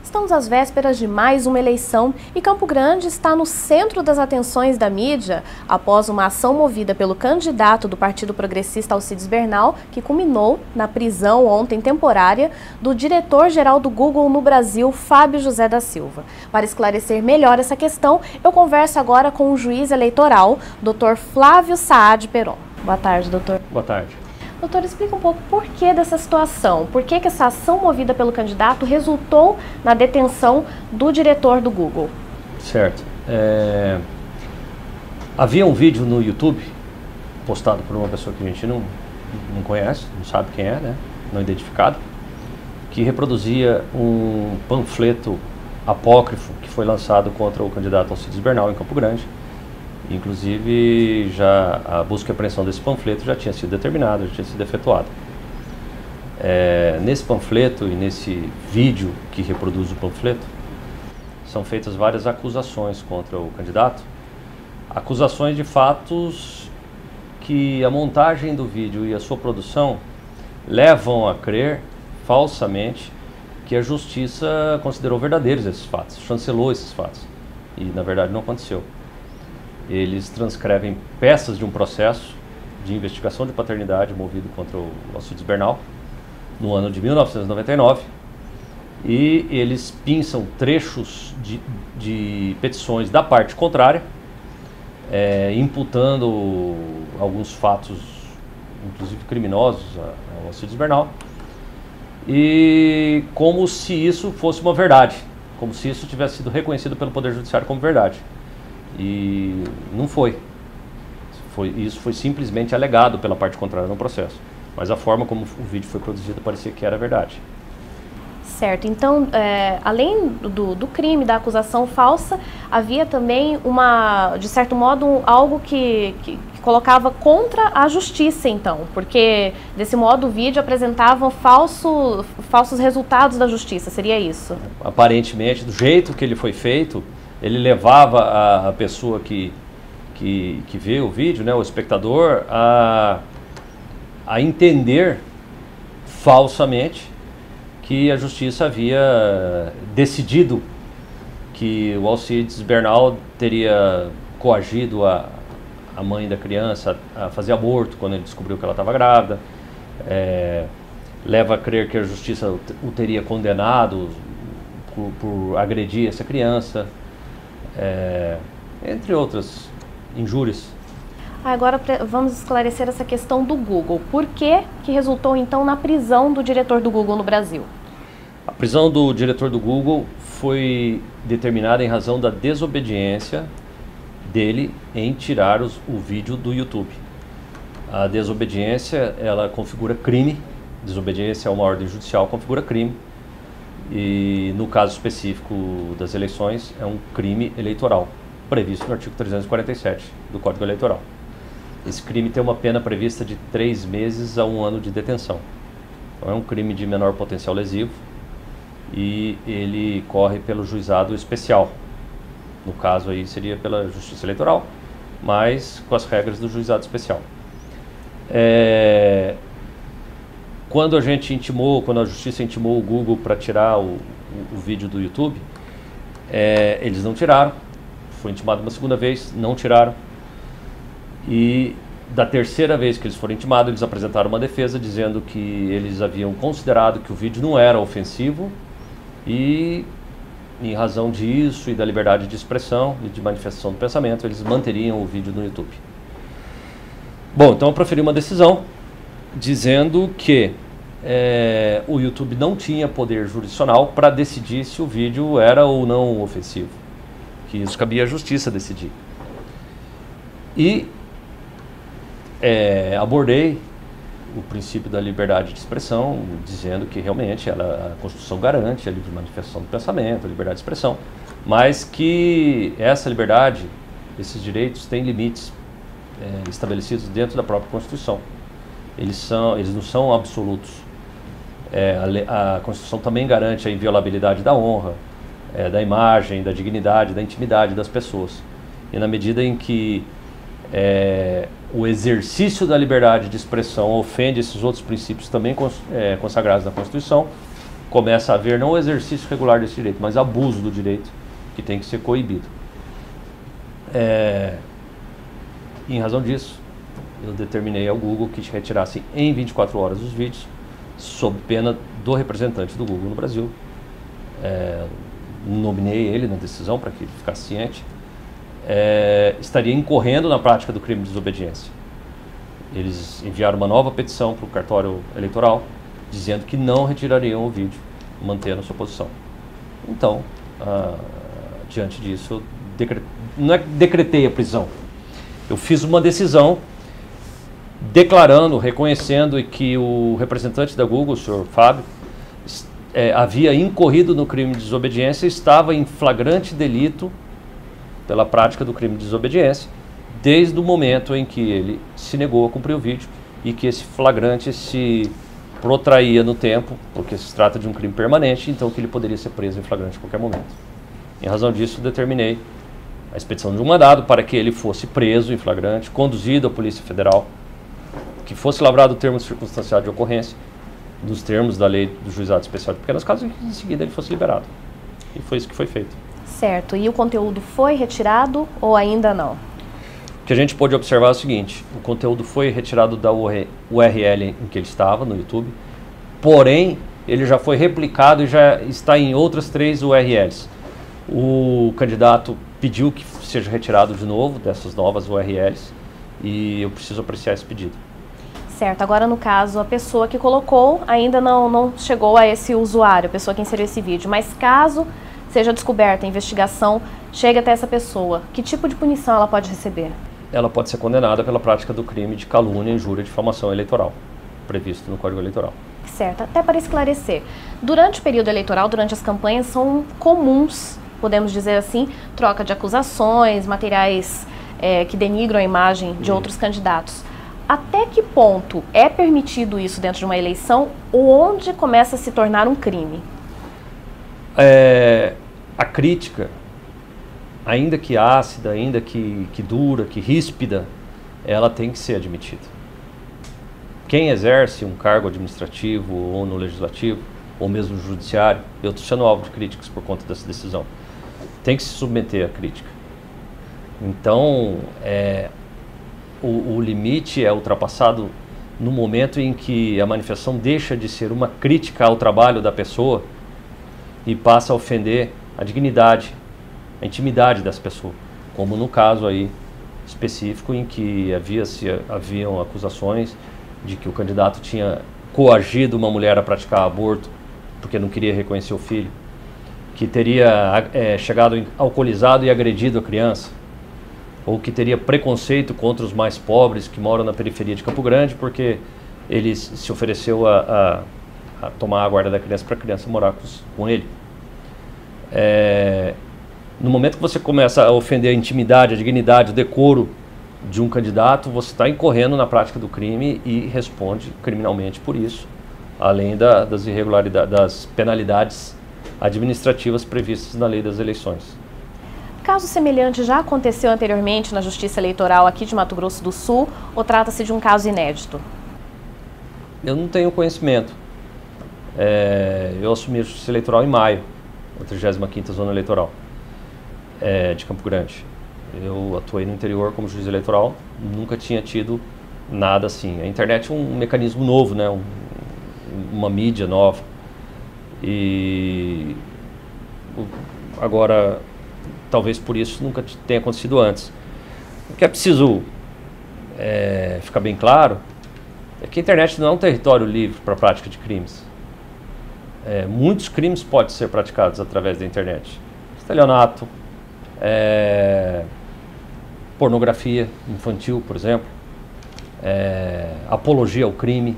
Estamos às vésperas de mais uma eleição e Campo Grande está no centro das atenções da mídia após uma ação movida pelo candidato do Partido Progressista Alcides Bernal, que culminou na prisão ontem temporária do diretor-geral do Google no Brasil, Fábio José da Silva. Para esclarecer melhor essa questão, eu converso agora com o juiz eleitoral, Dr. Flávio Saad Peron. Boa tarde, doutor. Boa tarde. Doutor, explica um pouco por que dessa situação, por que essa ação movida pelo candidato resultou na detenção do diretor do Google? Certo. Havia um vídeo no YouTube, postado por uma pessoa que a gente não conhece, não sabe quem é, né? Não identificado, que reproduzia um panfleto apócrifo que foi lançado contra o candidato Alcides Bernal em Campo Grande. Inclusive, já a busca e apreensão desse panfleto já tinha sido determinada, já tinha sido efetuada. Nesse panfleto e nesse vídeo que reproduz o panfleto, são feitas várias acusações contra o candidato. Acusações de fatos que a montagem do vídeo e a sua produção levam a crer, falsamente, que a justiça considerou verdadeiros esses fatos, chancelou esses fatos. E, na verdade, não aconteceu. Eles transcrevem peças de um processo de investigação de paternidade movido contra o Alcides Bernal no ano de 1999 e eles pinçam trechos de petições da parte contrária, imputando alguns fatos, inclusive criminosos, ao Alcides Bernal, e como se isso fosse uma verdade, como se isso tivesse sido reconhecido pelo Poder Judiciário como verdade. E não foi. Isso foi simplesmente alegado pela parte contrária no processo. Mas a forma como o vídeo foi produzido parecia que era verdade. Certo. Então, além do crime, da acusação falsa, havia também de certo modo, algo que colocava contra a justiça, então. Porque, desse modo, o vídeo apresentava falsos resultados da justiça. Seria isso? Aparentemente, do jeito que ele foi feito, ele levava a pessoa que vê o vídeo, né, o espectador, a entender falsamente que a justiça havia decidido que o Alcides Bernal teria coagido a mãe da criança a fazer aborto quando ele descobriu que ela estava grávida. Leva a crer que a justiça o teria condenado por agredir essa criança. Entre outras injúrias. Agora vamos esclarecer essa questão do Google. Por que resultou então na prisão do diretor do Google no Brasil? A prisão do diretor do Google foi determinada em razão da desobediência dele em tirar o vídeo do YouTube. A desobediência, ela configura crime. Desobediência a uma ordem judicial configura crime. E no caso específico das eleições é um crime eleitoral, previsto no artigo 347 do Código Eleitoral. Esse crime tem uma pena prevista de 3 meses a 1 ano de detenção. Então é um crime de menor potencial lesivo e ele corre pelo juizado especial. No caso aí seria pela Justiça Eleitoral, mas com as regras do juizado especial. Quando a Justiça intimou o Google para tirar o vídeo do YouTube, eles não tiraram. Foi intimado uma segunda vez, não tiraram. E da terceira vez que eles foram intimados, eles apresentaram uma defesa dizendo que eles haviam considerado que o vídeo não era ofensivo e, em razão disso e da liberdade de expressão e de manifestação do pensamento, eles manteriam o vídeo no YouTube. Bom, então eu proferi uma decisão dizendo que o YouTube não tinha poder jurisdicional para decidir se o vídeo era ou não ofensivo, que isso cabia à justiça decidir. E abordei o princípio da liberdade de expressão, dizendo que realmente a Constituição garante a livre manifestação do pensamento, a liberdade de expressão, mas que essa liberdade, esses direitos têm limites estabelecidos dentro da própria Constituição. Eles não são absolutos. A Constituição também garante a inviolabilidade da honra, da imagem, da dignidade, da intimidade das pessoas. E na medida em que o exercício da liberdade de expressão ofende esses outros princípios também consagrados na Constituição, começa a haver não o exercício regular desse direito, mas abuso do direito, que tem que ser coibido. Em razão disso, eu determinei ao Google que retirasse em 24 horas os vídeos, sob pena do representante do Google no Brasil. Nominei ele na decisão para que ele ficasse ciente. Estaria incorrendo na prática do crime de desobediência. Eles enviaram uma nova petição para o cartório eleitoral, dizendo que não retirariam o vídeo, mantendo a sua posição. Então, diante disso, eu não é que decretei a prisão. Eu fiz uma decisão declarando, reconhecendo que o representante da Google, o senhor Fábio, havia incorrido no crime de desobediência e estava em flagrante delito pela prática do crime de desobediência, desde o momento em que ele se negou a cumprir o vídeo e que esse flagrante se protraía no tempo, porque se trata de um crime permanente, então que ele poderia ser preso em flagrante a qualquer momento. Em razão disso, determinei a expedição de um mandado para que ele fosse preso em flagrante, conduzido à Polícia Federal, que fosse lavrado o termo circunstanciado de ocorrência, dos termos da lei do Juizado Especial de Pequenos Casos, e que em seguida ele fosse liberado. E foi isso que foi feito. Certo. E o conteúdo foi retirado ou ainda não? O que a gente pôde observar é o seguinte: o conteúdo foi retirado da URL em que ele estava, no YouTube, porém, ele já foi replicado e já está em outras 3 URLs. O candidato pediu que seja retirado de novo dessas novas URLs e eu preciso apreciar esse pedido. Certo. Agora, no caso, a pessoa que colocou ainda não chegou a esse usuário, a pessoa que inseriu esse vídeo, mas caso seja descoberta a investigação, chega até essa pessoa, que tipo de punição ela pode receber? Ela pode ser condenada pela prática do crime de calúnia, injúria e difamação eleitoral, previsto no Código Eleitoral. Certo. Até para esclarecer, durante o período eleitoral, durante as campanhas, são comuns, podemos dizer assim, troca de acusações, materiais que denigram a imagem de outros candidatos. Até que ponto é permitido isso dentro de uma eleição ou onde começa a se tornar um crime? A crítica, ainda que ácida, ainda que dura, que ríspida, ela tem que ser admitida. Quem exerce um cargo administrativo ou no legislativo, ou mesmo no judiciário, eu estou sendo alvo de críticas por conta dessa decisão, tem que se submeter à crítica. Então, o limite é ultrapassado no momento em que a manifestação deixa de ser uma crítica ao trabalho da pessoa e passa a ofender a dignidade, a intimidade dessa pessoa, como no caso aí específico em que haviam acusações de que o candidato tinha coagido uma mulher a praticar aborto porque não queria reconhecer o filho, que teria chegado alcoolizado e agredido a criança, ou que teria preconceito contra os mais pobres que moram na periferia de Campo Grande porque ele se ofereceu a tomar a guarda da criança para a criança morar com ele. No momento que você começa a ofender a intimidade, a dignidade, o decoro de um candidato, você está incorrendo na prática do crime e responde criminalmente por isso, além das irregularidades, das penalidades administrativas previstas na lei das eleições. Caso semelhante já aconteceu anteriormente na Justiça Eleitoral aqui de Mato Grosso do Sul ou trata-se de um caso inédito? Eu não tenho conhecimento. Eu assumi a Justiça Eleitoral em maio, a 35ª Zona Eleitoral de Campo Grande. Eu atuei no interior como juiz eleitoral, nunca tinha tido nada assim. A internet é um mecanismo novo, né? Uma mídia nova. E agora, talvez por isso nunca tenha acontecido antes. O que é preciso ficar bem claro é que a internet não é um território livre para a prática de crimes. Muitos crimes podem ser praticados através da internet. Estelionato, pornografia infantil, por exemplo, apologia ao crime,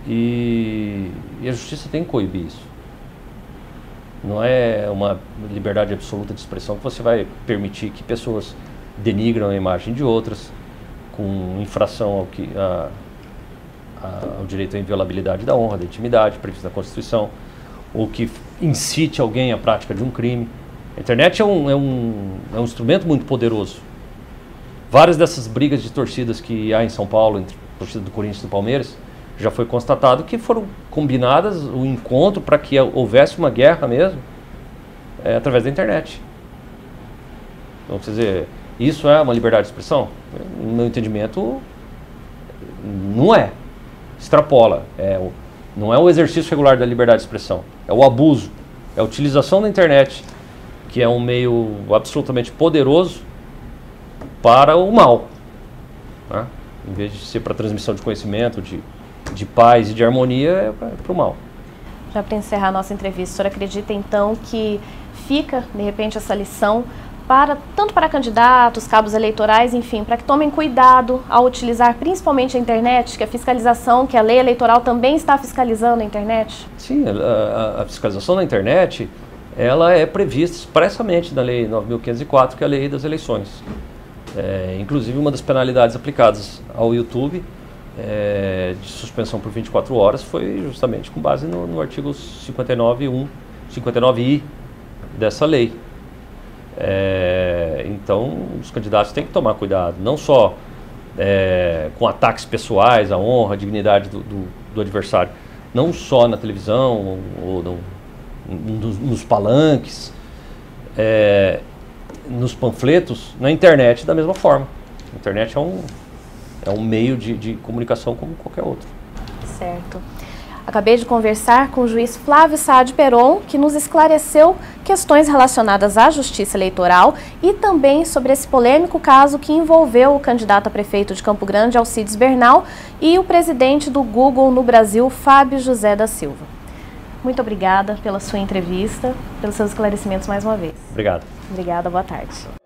e a justiça tem que coibir isso. Não é uma liberdade absoluta de expressão que você vai permitir que pessoas denigram a imagem de outras com infração ao direito à inviolabilidade da honra, da intimidade prevista na Constituição, ou que incite alguém à prática de um crime. A internet é um instrumento muito poderoso. Várias dessas brigas de torcidas que há em São Paulo, entre a torcida do Corinthians e do Palmeiras, já foi constatado que foram combinadas o encontro para que houvesse uma guerra mesmo através da internet. Então, quer dizer, isso é uma liberdade de expressão? No meu entendimento, não é. Extrapola. Não é o exercício regular da liberdade de expressão. É o abuso. É a utilização da internet, que é um meio absolutamente poderoso para o mal, né? Em vez de ser para transmissão de conhecimento, de paz e de harmonia, é para o mal. Já para encerrar a nossa entrevista, o senhor acredita então que fica, de repente, essa lição tanto para candidatos, cabos eleitorais, enfim, para que tomem cuidado ao utilizar principalmente a internet, que a fiscalização, que a lei eleitoral também está fiscalizando a internet? Sim, a fiscalização da internet, ela é prevista expressamente na Lei 9.504, que é a lei das eleições. Inclusive, uma das penalidades aplicadas ao YouTube de suspensão por 24 horas foi justamente com base no artigo 59.1, 59i dessa lei. Então, os candidatos têm que tomar cuidado, não só com ataques pessoais à honra, à dignidade do adversário, não só na televisão ou nos palanques, nos panfletos, na internet da mesma forma. A internet é um meio de comunicação como qualquer outro. Certo. Acabei de conversar com o juiz Flávio Saad Peron, que nos esclareceu questões relacionadas à justiça eleitoral e também sobre esse polêmico caso que envolveu o candidato a prefeito de Campo Grande, Alcides Bernal, e o presidente do Google no Brasil, Fábio José da Silva. Muito obrigada pela sua entrevista, pelos seus esclarecimentos mais uma vez. Obrigado. Obrigada, boa tarde.